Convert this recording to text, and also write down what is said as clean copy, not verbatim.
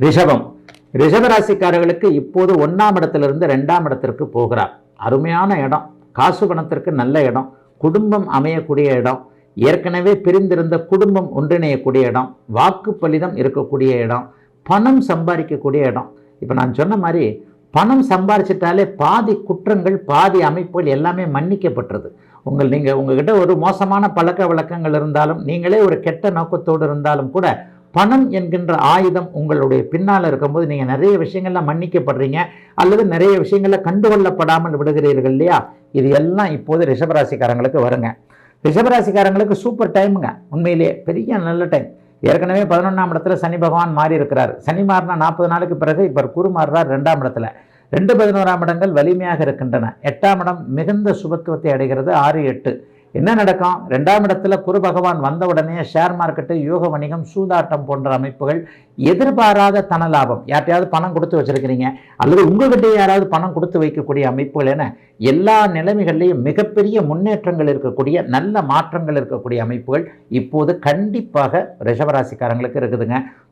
ரிஷபம். ரிஷபராசிக்காரர்களுக்கு இப்போது 1ஆம் இடத்திலிருந்து 2ஆம் இடத்திற்கு போகிறார். அருமையான இடம், காசு பணத்திற்கு நல்ல இடம், குடும்பம் அமையக்கூடிய இடம், ஏற்கனவே பிரிந்திருந்த குடும்பம் ஒன்றிணையக்கூடிய இடம், வாக்கு பலிதம் இருக்கக்கூடிய இடம், பணம் சம்பாதிக்கக்கூடிய இடம். இப்போ நான் சொன்ன மாதிரி பணம் சம்பாரிச்சிட்டாலே பாதி குற்றங்கள் பாதி அமைப்புகள் எல்லாமே மன்னிக்கப்பட்டுறது. நீங்கள் உங்ககிட்ட ஒரு மோசமான பழக்க வழக்கங்கள் இருந்தாலும், நீங்களே ஒரு கெட்ட நோக்கத்தோடு இருந்தாலும் கூட, பணம் என்கின்ற ஆயுதம் உங்களுடைய பின்னால் இருக்கும்போது நீங்கள் நிறைய விஷயங்கள்லாம் மன்னிக்கப்படுறீங்க, அல்லது நிறைய விஷயங்களில் கண்டுகொள்ளப்படாமல் விடுகிறீர்கள் இல்லையா? இது எல்லாம் இப்போது ரிஷபராசிக்காரங்களுக்கு வருங்க. ரிஷபராசிக்காரங்களுக்கு சூப்பர் டைமுங்க. உண்மையிலேயே பெரிய நல்ல டைம். ஏற்கனவே 11ஆம் இடத்துல சனி பகவான் மாறி இருக்கிறார். சனி மாறினா 40 நாளுக்கு பிறகு இப்போ குரு மாறுறார் 2ஆம் இடத்துல. 2, 11ஆம் இடங்கள் வலிமையாக இருக்கின்றன. 8ஆம் இடம் மிகுந்த சுபத்துவத்தை அடைகிறது. 6, 8 என்ன நடக்கும்? 2ஆம் இடத்துல குரு பகவான் வந்த உடனே ஷேர் மார்க்கெட்டு, யோக வணிகம், சூதாட்டம் போன்ற அமைப்புகள், எதிர்பாராத தன லாபம். யார்ட்டையாவது பணம் கொடுத்து வச்சிருக்கிறீங்க, அல்லது உங்ககிட்ட யாராவது பணம் கொடுத்து வைக்கக்கூடிய அமைப்புகள் என எல்லா நிலைமைகள்லையும் மிகப்பெரிய முன்னேற்றங்கள் இருக்கக்கூடிய, நல்ல மாற்றங்கள் இருக்கக்கூடிய அமைப்புகள் இப்போது கண்டிப்பாக ரிஷபராசிக்காரங்களுக்கு இருக்குதுங்க.